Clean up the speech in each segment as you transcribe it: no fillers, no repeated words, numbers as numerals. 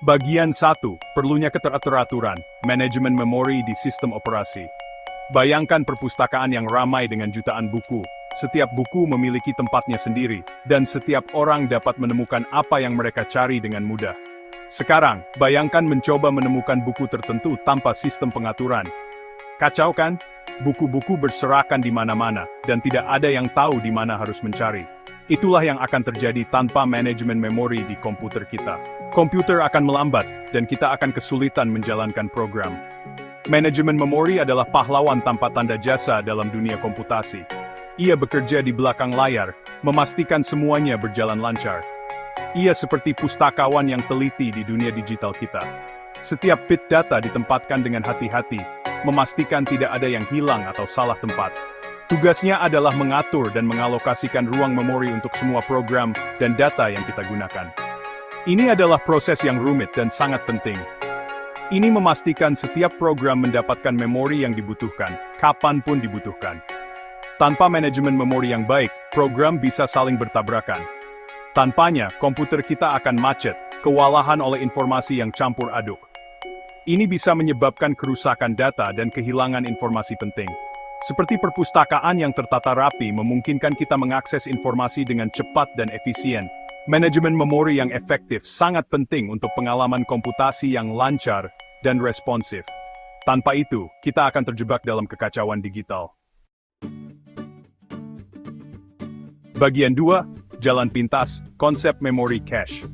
Bagian 1. Perlunya keteraturan, manajemen memori di sistem operasi. Bayangkan perpustakaan yang ramai dengan jutaan buku. Setiap buku memiliki tempatnya sendiri, dan setiap orang dapat menemukan apa yang mereka cari dengan mudah. Sekarang, bayangkan mencoba menemukan buku tertentu tanpa sistem pengaturan. Kacau kan? Buku-buku berserakan di mana-mana, dan tidak ada yang tahu di mana harus mencari. Itulah yang akan terjadi tanpa manajemen memori di komputer kita. Komputer akan melambat, dan kita akan kesulitan menjalankan program. Manajemen memori adalah pahlawan tanpa tanda jasa dalam dunia komputasi. Ia bekerja di belakang layar, memastikan semuanya berjalan lancar. Ia seperti pustakawan yang teliti di dunia digital kita. Setiap bit data ditempatkan dengan hati-hati, memastikan tidak ada yang hilang atau salah tempat. Tugasnya adalah mengatur dan mengalokasikan ruang memori untuk semua program dan data yang kita gunakan. Ini adalah proses yang rumit dan sangat penting. Ini memastikan setiap program mendapatkan memori yang dibutuhkan, kapanpun dibutuhkan. Tanpa manajemen memori yang baik, program bisa saling bertabrakan. Tanpanya, komputer kita akan macet, kewalahan oleh informasi yang campur aduk. Ini bisa menyebabkan kerusakan data dan kehilangan informasi penting. Seperti perpustakaan yang tertata rapi memungkinkan kita mengakses informasi dengan cepat dan efisien. Manajemen memori yang efektif sangat penting untuk pengalaman komputasi yang lancar dan responsif. Tanpa itu, kita akan terjebak dalam kekacauan digital. Bagian 2, Jalan Pintas, Konsep Memori Cache.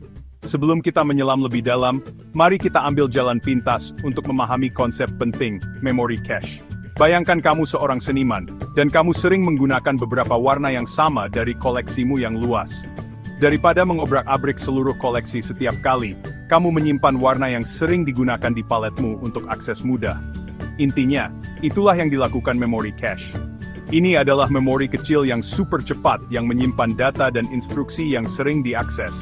Sebelum kita menyelam lebih dalam, mari kita ambil jalan pintas untuk memahami konsep penting, memori cache. Bayangkan kamu seorang seniman, dan kamu sering menggunakan beberapa warna yang sama dari koleksimu yang luas. Daripada mengobrak-abrik seluruh koleksi setiap kali, kamu menyimpan warna yang sering digunakan di paletmu untuk akses mudah. Intinya, itulah yang dilakukan memori cache. Ini adalah memori kecil yang super cepat yang menyimpan data dan instruksi yang sering diakses.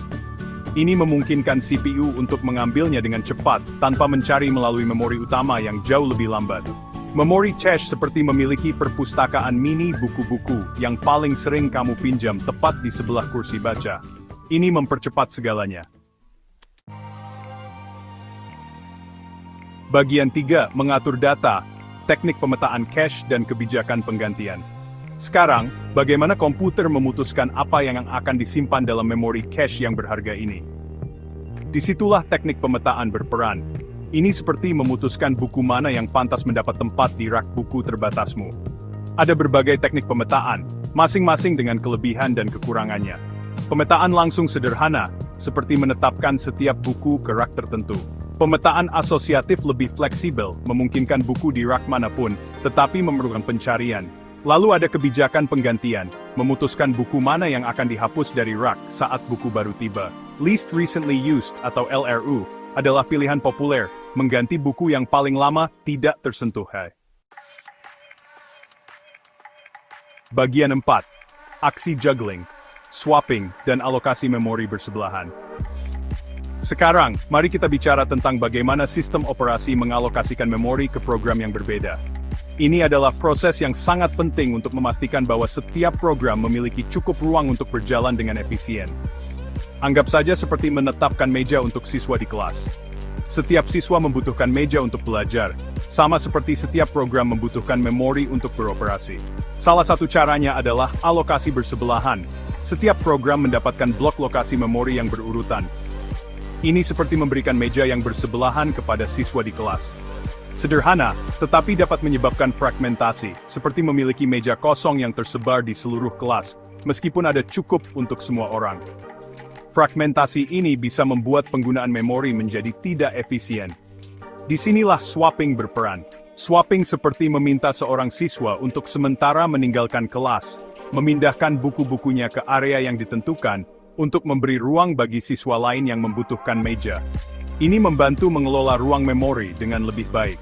Ini memungkinkan CPU untuk mengambilnya dengan cepat tanpa mencari melalui memori utama yang jauh lebih lambat. Memori cache seperti memiliki perpustakaan mini buku-buku yang paling sering kamu pinjam tepat di sebelah kursi baca. Ini mempercepat segalanya. Bagian 3, Mengatur data, teknik pemetaan cache dan kebijakan penggantian. Sekarang, bagaimana komputer memutuskan apa yang akan disimpan dalam memori cache yang berharga ini? Disitulah teknik pemetaan berperan. Ini seperti memutuskan buku mana yang pantas mendapat tempat di rak buku terbatasmu. Ada berbagai teknik pemetaan, masing-masing dengan kelebihan dan kekurangannya. Pemetaan langsung sederhana, seperti menetapkan setiap buku ke rak tertentu. Pemetaan asosiatif lebih fleksibel, memungkinkan buku di rak manapun, tetapi memerlukan pencarian. Lalu ada kebijakan penggantian, memutuskan buku mana yang akan dihapus dari rak saat buku baru tiba. Least Recently Used atau LRU adalah pilihan populer, mengganti buku yang paling lama tidak tersentuh. Bagian 4. Aksi juggling, swapping, dan alokasi memori bersebelahan. Sekarang, mari kita bicara tentang bagaimana sistem operasi mengalokasikan memori ke program yang berbeda. Ini adalah proses yang sangat penting untuk memastikan bahwa setiap program memiliki cukup ruang untuk berjalan dengan efisien. Anggap saja seperti menetapkan meja untuk siswa di kelas. Setiap siswa membutuhkan meja untuk belajar, sama seperti setiap program membutuhkan memori untuk beroperasi. Salah satu caranya adalah alokasi bersebelahan. Setiap program mendapatkan blok lokasi memori yang berurutan. Ini seperti memberikan meja yang bersebelahan kepada siswa di kelas. Sederhana, tetapi dapat menyebabkan fragmentasi, seperti memiliki meja kosong yang tersebar di seluruh kelas, meskipun ada cukup untuk semua orang. Fragmentasi ini bisa membuat penggunaan memori menjadi tidak efisien. Disinilah swapping berperan. Swapping seperti meminta seorang siswa untuk sementara meninggalkan kelas, memindahkan buku-bukunya ke area yang ditentukan, untuk memberi ruang bagi siswa lain yang membutuhkan meja. Ini membantu mengelola ruang memori dengan lebih baik.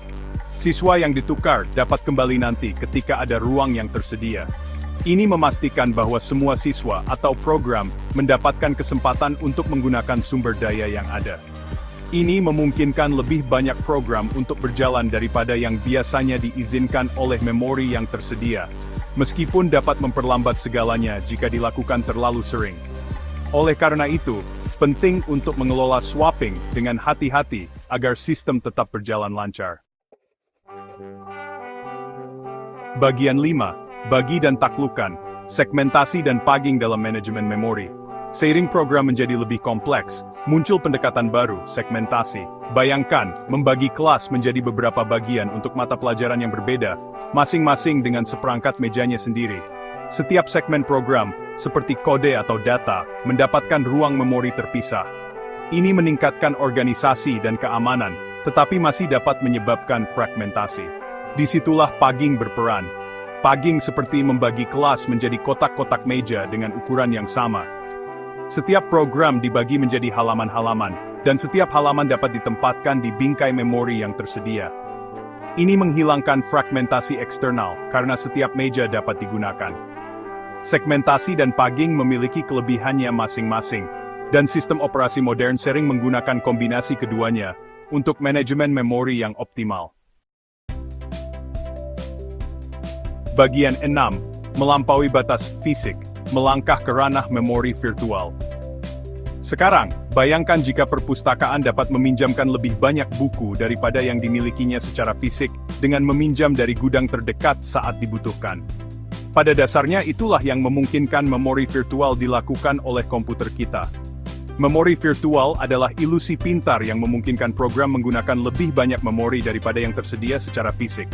Siswa yang ditukar dapat kembali nanti ketika ada ruang yang tersedia. Ini memastikan bahwa semua siswa atau program mendapatkan kesempatan untuk menggunakan sumber daya yang ada. Ini memungkinkan lebih banyak program untuk berjalan daripada yang biasanya diizinkan oleh memori yang tersedia, meskipun dapat memperlambat segalanya jika dilakukan terlalu sering. Oleh karena itu, Penting untuk mengelola swapping dengan hati-hati agar sistem tetap berjalan lancar. Bagian 5. Bagi dan taklukan, segmentasi dan pagging dalam manajemen memori. Seiring program menjadi lebih kompleks, muncul pendekatan baru, segmentasi. Bayangkan, membagi kelas menjadi beberapa bagian untuk mata pelajaran yang berbeda, masing-masing dengan seperangkat mejanya sendiri. Setiap segmen program, seperti kode atau data, mendapatkan ruang memori terpisah. Ini meningkatkan organisasi dan keamanan, tetapi masih dapat menyebabkan fragmentasi. Disitulah pagging berperan. Pagging seperti membagi kelas menjadi kotak-kotak meja dengan ukuran yang sama. Setiap program dibagi menjadi halaman-halaman, dan setiap halaman dapat ditempatkan di bingkai memori yang tersedia. Ini menghilangkan fragmentasi eksternal, karena setiap meja dapat digunakan. Segmentasi dan pagging memiliki kelebihannya masing-masing, dan sistem operasi modern sering menggunakan kombinasi keduanya untuk manajemen memori yang optimal. Bagian 6. Melampaui batas fisik, melangkah ke ranah memori virtual. Sekarang, bayangkan jika perpustakaan dapat meminjamkan lebih banyak buku daripada yang dimilikinya secara fisik dengan meminjam dari gudang terdekat saat dibutuhkan. Pada dasarnya itulah yang memungkinkan memori virtual dilakukan oleh komputer kita. Memori virtual adalah ilusi pintar yang memungkinkan program menggunakan lebih banyak memori daripada yang tersedia secara fisik.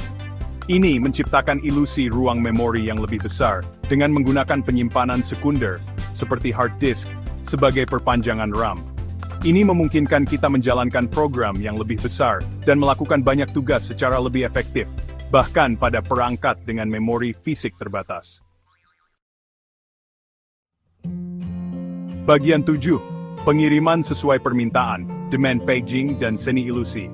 Ini menciptakan ilusi ruang memori yang lebih besar, dengan menggunakan penyimpanan sekunder, seperti hard disk, sebagai perpanjangan RAM. Ini memungkinkan kita menjalankan program yang lebih besar, dan melakukan banyak tugas secara lebih efektif, bahkan pada perangkat dengan memori fisik terbatas. Bagian 7. Pengiriman sesuai permintaan, demand paging dan seni ilusi.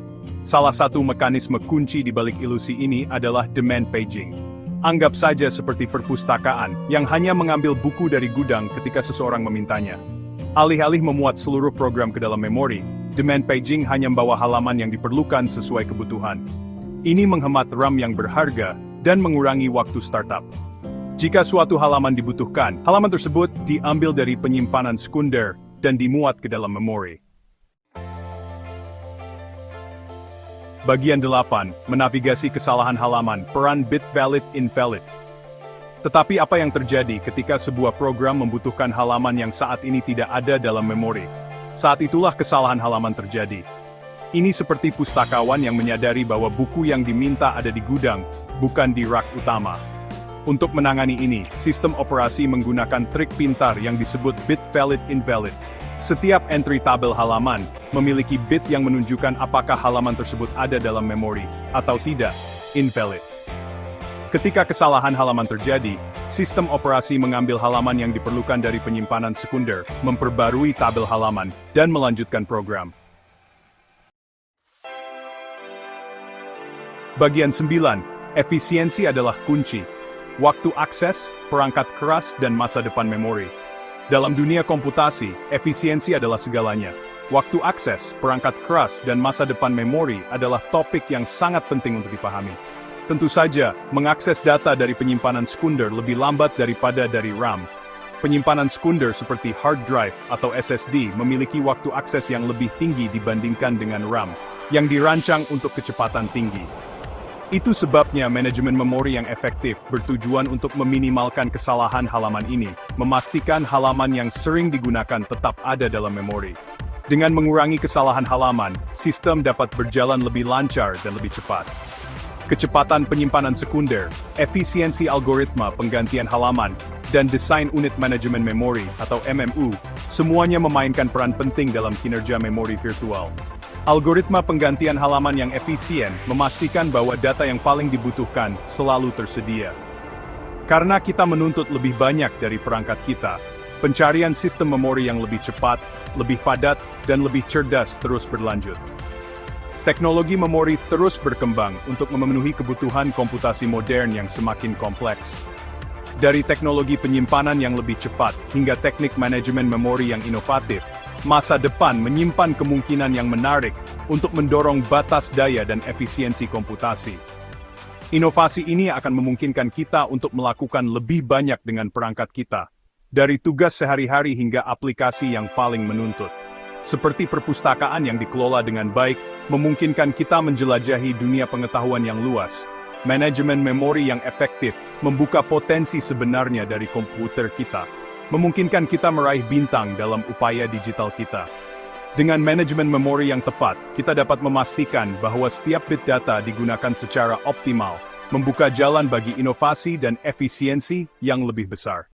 Salah satu mekanisme kunci di balik ilusi ini adalah demand paging. Anggap saja seperti perpustakaan yang hanya mengambil buku dari gudang ketika seseorang memintanya. Alih-alih memuat seluruh program ke dalam memori, demand paging hanya membawa halaman yang diperlukan sesuai kebutuhan. Ini menghemat RAM yang berharga dan mengurangi waktu startup. Jika suatu halaman dibutuhkan, halaman tersebut diambil dari penyimpanan sekunder dan dimuat ke dalam memori. Bagian 8. Menavigasi kesalahan halaman, peran bit valid invalid. Tetapi apa yang terjadi ketika sebuah program membutuhkan halaman yang saat ini tidak ada dalam memori? Saat itulah kesalahan halaman terjadi. Ini seperti pustakawan yang menyadari bahwa buku yang diminta ada di gudang, bukan di rak utama. Untuk menangani ini, sistem operasi menggunakan trik pintar yang disebut bit valid invalid. Setiap entry tabel halaman memiliki bit yang menunjukkan apakah halaman tersebut ada dalam memori atau tidak, invalid. Ketika kesalahan halaman terjadi, sistem operasi mengambil halaman yang diperlukan dari penyimpanan sekunder, memperbarui tabel halaman, dan melanjutkan program. Bagian 9. Efisiensi adalah kunci. Waktu akses, perangkat keras, dan masa depan memori. Dalam dunia komputasi, efisiensi adalah segalanya. Waktu akses, perangkat keras, dan masa depan memori adalah topik yang sangat penting untuk dipahami. Tentu saja, mengakses data dari penyimpanan sekunder lebih lambat daripada dari RAM. Penyimpanan sekunder seperti hard drive atau SSD memiliki waktu akses yang lebih tinggi dibandingkan dengan RAM, yang dirancang untuk kecepatan tinggi. Itu sebabnya manajemen memori yang efektif bertujuan untuk meminimalkan kesalahan halaman ini, memastikan halaman yang sering digunakan tetap ada dalam memori. Dengan mengurangi kesalahan halaman, sistem dapat berjalan lebih lancar dan lebih cepat. Kecepatan penyimpanan sekunder, efisiensi algoritma penggantian halaman, dan desain unit manajemen memori atau MMU, semuanya memainkan peran penting dalam kinerja memori virtual. Algoritma penggantian halaman yang efisien memastikan bahwa data yang paling dibutuhkan selalu tersedia. Karena kita menuntut lebih banyak dari perangkat kita, pencarian sistem memori yang lebih cepat, lebih padat, dan lebih cerdas terus berlanjut. Teknologi memori terus berkembang untuk memenuhi kebutuhan komputasi modern yang semakin kompleks. Dari teknologi penyimpanan yang lebih cepat hingga teknik manajemen memori yang inovatif, masa depan menyimpan kemungkinan yang menarik untuk mendorong batas daya dan efisiensi komputasi. Inovasi ini akan memungkinkan kita untuk melakukan lebih banyak dengan perangkat kita, dari tugas sehari-hari hingga aplikasi yang paling menuntut. Seperti perpustakaan yang dikelola dengan baik, memungkinkan kita menjelajahi dunia pengetahuan yang luas. Manajemen memori yang efektif membuka potensi sebenarnya dari komputer kita, memungkinkan kita meraih bintang dalam upaya digital kita. Dengan manajemen memori yang tepat, kita dapat memastikan bahwa setiap bit data digunakan secara optimal, membuka jalan bagi inovasi dan efisiensi yang lebih besar.